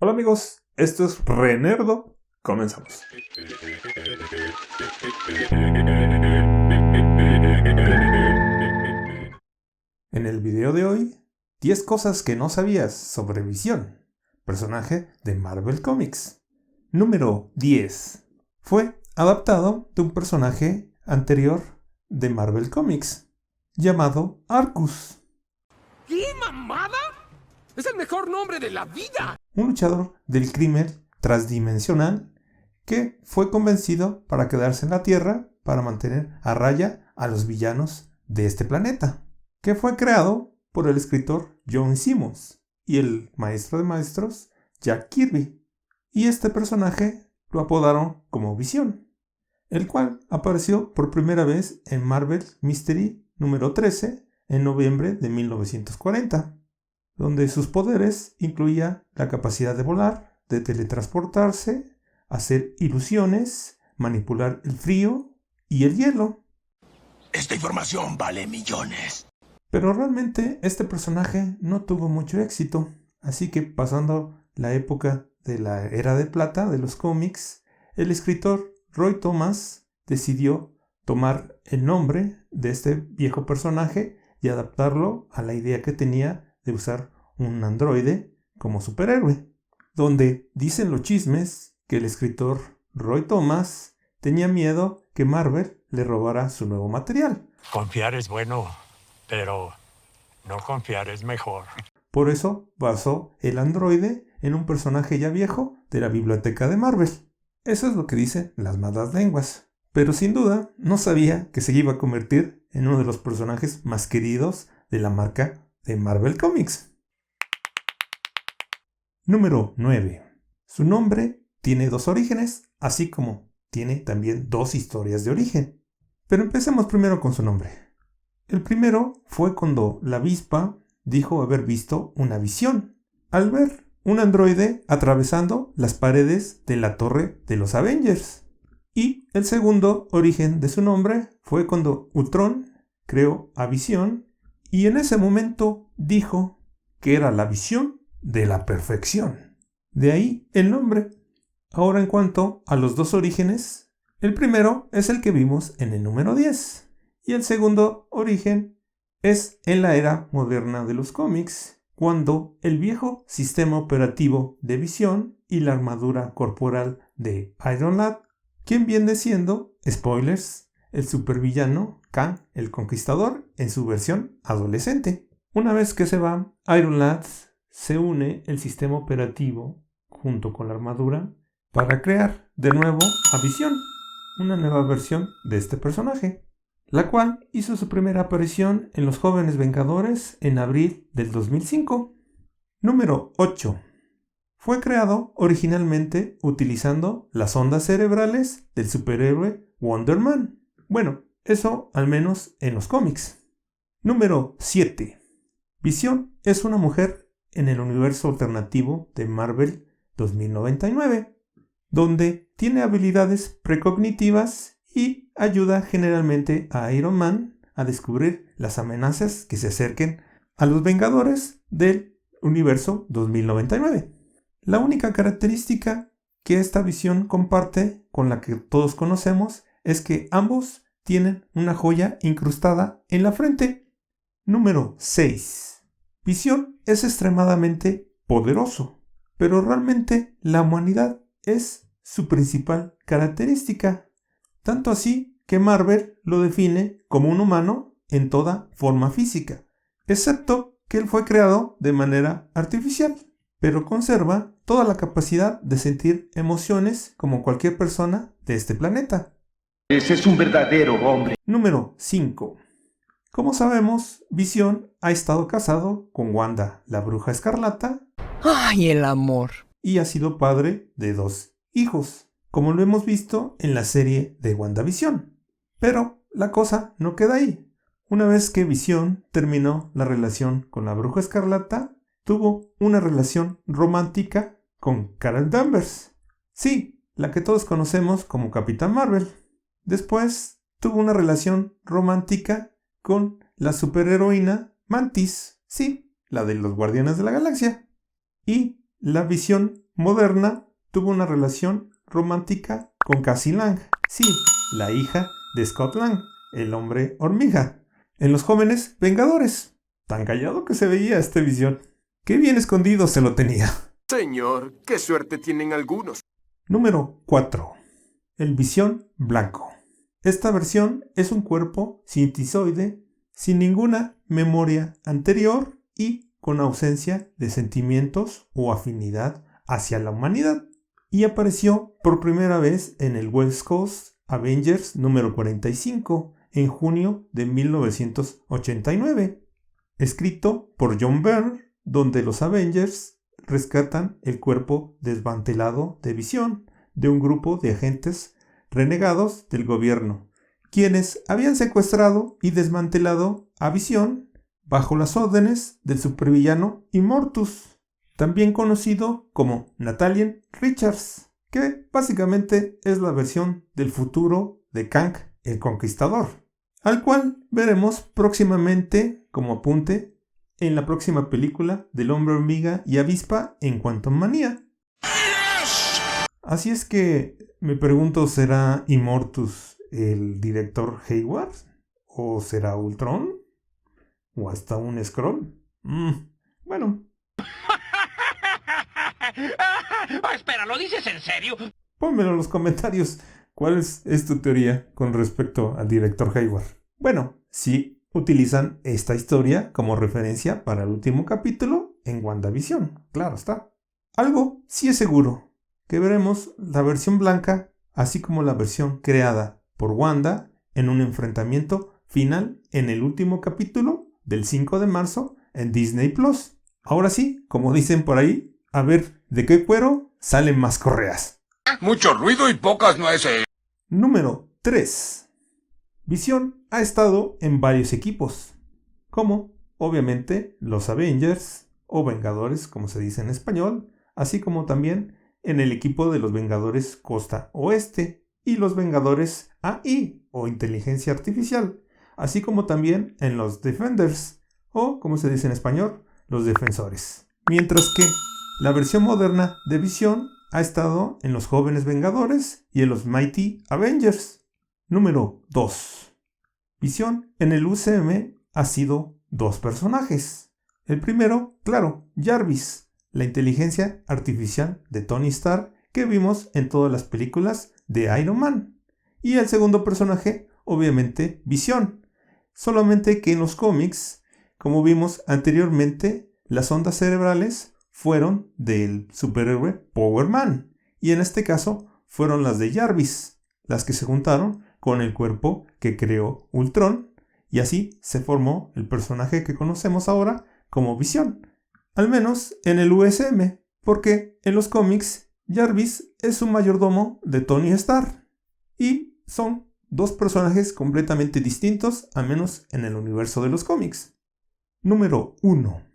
Hola amigos, esto es Renerdo. Comenzamos. En el video de hoy, 10 cosas que no sabías sobre Visión, personaje de Marvel Comics. Número 10. Fue adaptado de un personaje anterior de Marvel Comics, llamado Arcus. ¿Qué mamada? ¡Es el mejor nombre de la vida! Un luchador del crimen transdimensional que fue convencido para quedarse en la Tierra para mantener a raya a los villanos de este planeta, que fue creado por el escritor John Simmons y el maestro de maestros Jack Kirby, y este personaje lo apodaron como Visión, el cual apareció por primera vez en Marvel Mystery número 13 en noviembre de 1940, donde sus poderes incluía la capacidad de volar, de teletransportarse, hacer ilusiones, manipular el frío y el hielo. Esta información vale millones. Pero realmente este personaje no tuvo mucho éxito, así que pasando la época de la Era de Plata de los cómics, el escritor Roy Thomas decidió tomar el nombre de este viejo personaje y adaptarlo a la idea que tenía de usar un androide como superhéroe, donde dicen los chismes que el escritor Roy Thomas tenía miedo que Marvel le robara su nuevo material. Confiar es bueno, pero no confiar es mejor. Por eso basó el androide en un personaje ya viejo de la biblioteca de Marvel. Eso es lo que dicen las malas lenguas. Pero sin duda no sabía que se iba a convertir en uno de los personajes más queridos de la marca de Marvel Comics. Número 9. Su nombre tiene dos orígenes, así como tiene también dos historias de origen. Pero empecemos primero con su nombre. El primero fue cuando la avispa dijo haber visto una visión, al ver un androide atravesando las paredes de la torre de los Avengers. Y el segundo origen de su nombre fue cuando Ultron creó a Visión y en ese momento dijo que era la visión de la perfección. De ahí el nombre. Ahora en cuanto a los dos orígenes, el primero es el que vimos en el número 10 y el segundo origen es en la era moderna de los cómics, cuando el viejo sistema operativo de Visión y la armadura corporal de Iron Lad, quien viene siendo, spoilers, el supervillano Kang el Conquistador en su versión adolescente. Una vez que se va, Iron Lad se une el sistema operativo junto con la armadura para crear de nuevo a Visión, una nueva versión de este personaje, la cual hizo su primera aparición en Los Jóvenes Vengadores en abril del 2005. Número 8. Fue creado originalmente utilizando las ondas cerebrales del superhéroe Wonder Man. Bueno, eso al menos en los cómics. Número 7. Visión es una mujer en el universo alternativo de Marvel 2099, donde tiene habilidades precognitivas y ayuda generalmente a Iron Man a descubrir las amenazas que se acerquen a los Vengadores del universo 2099. La única característica que esta Visión comparte con la que todos conocemos es que ambos tienen una joya incrustada en la frente. Número 6. Visión es extremadamente poderoso, pero realmente la humanidad es su principal característica. Tanto así que Marvel lo define como un humano en toda forma física, excepto que él fue creado de manera artificial, pero conserva toda la capacidad de sentir emociones como cualquier persona de este planeta. Ese es un verdadero hombre. Número 5. Como sabemos, Visión ha estado casado con Wanda, la Bruja Escarlata. ¡Ay, el amor! Y ha sido padre de 2 hijos, como lo hemos visto en la serie de WandaVision. Pero la cosa no queda ahí. Una vez que Visión terminó la relación con la Bruja Escarlata, tuvo una relación romántica con Carol Danvers. Sí, la que todos conocemos como Capitán Marvel. Después tuvo una relación romántica con la superheroína Mantis. Sí, la de los Guardianes de la Galaxia. Y la Visión moderna tuvo una relación romántica con Cassie Lang. Sí, la hija de Scott Lang, el hombre hormiga. En Los Jóvenes Vengadores. Tan callado que se veía este Visión. Qué bien escondido se lo tenía. Señor, qué suerte tienen algunos. Número 4. El Visión Blanco. Esta versión es un cuerpo sintizoide sin ninguna memoria anterior y con ausencia de sentimientos o afinidad hacia la humanidad. Y apareció por primera vez en el West Coast Avengers número 45 en junio de 1989. Escrito por John Byrne, donde los Avengers rescatan el cuerpo desmantelado de Visión de un grupo de agentes renegados del gobierno, quienes habían secuestrado y desmantelado a Visión bajo las órdenes del supervillano Immortus, también conocido como Nathaniel Richards, que básicamente es la versión del futuro de Kang el Conquistador, al cual veremos próximamente como apunte en la próxima película del Hombre Hormiga y Avispa en Quantum Manía. Así es que me pregunto, ¿será Immortus el director Hayward? ¿O será Ultron? ¿O hasta un Skrull? Bueno. Espera, ¿lo dices en serio? Pónmelo en los comentarios. ¿Cuál es tu teoría con respecto al director Hayward? Bueno, sí utilizan esta historia como referencia para el último capítulo en WandaVision. Claro está. Algo sí es seguro, que veremos la versión blanca, así como la versión creada por Wanda en un enfrentamiento final en el último capítulo del 5 de marzo en Disney Plus. Ahora sí, como dicen por ahí, a ver de qué cuero salen más correas. Mucho ruido y pocas nueces. Número 3. Visión ha estado en varios equipos, como obviamente los Avengers o Vengadores, como se dice en español, así como también en el equipo de los Vengadores Costa Oeste y los Vengadores AI o Inteligencia Artificial, así como también en los Defenders o, como se dice en español, los Defensores. Mientras que la versión moderna de Visión ha estado en los Jóvenes Vengadores y en los Mighty Avengers. Número 2. Visión en el UCM ha sido 2 personajes. El primero, claro, Jarvis, la inteligencia artificial de Tony Stark que vimos en todas las películas de Iron Man. Y el segundo personaje, obviamente, Visión. Solamente que en los cómics, como vimos anteriormente, las ondas cerebrales fueron del superhéroe Power Man, y en este caso fueron las de Jarvis, las que se juntaron con el cuerpo que creó Ultron, y así se formó el personaje que conocemos ahora como Visión, al menos en el USM, porque en los cómics Jarvis es un mayordomo de Tony Stark, y son 2 personajes completamente distintos, al menos en el universo de los cómics. Número 1.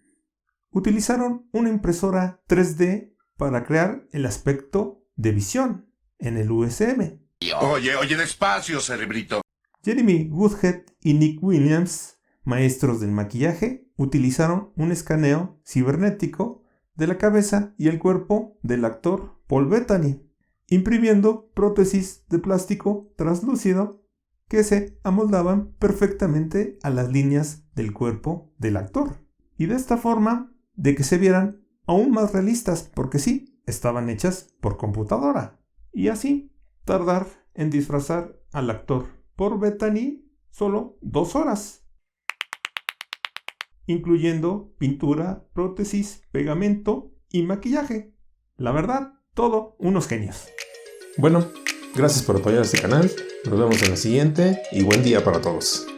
Utilizaron una impresora 3D para crear el aspecto de Visión en el USM. Oye, despacio, cerebrito. Jeremy Woodhead y Nick Williams, maestros del maquillaje, utilizaron un escaneo cibernético de la cabeza y el cuerpo del actor Paul Bettany, imprimiendo prótesis de plástico translúcido que se amoldaban perfectamente a las líneas del cuerpo del actor. Y de esta forma, de que se vieran aún más realistas, porque sí, estaban hechas por computadora. Y así, tardar en disfrazar al actor por Bettany solo 2 horas, incluyendo pintura, prótesis, pegamento y maquillaje. La verdad, todo unos genios. Bueno, gracias por apoyar este canal, nos vemos en la siguiente y buen día para todos.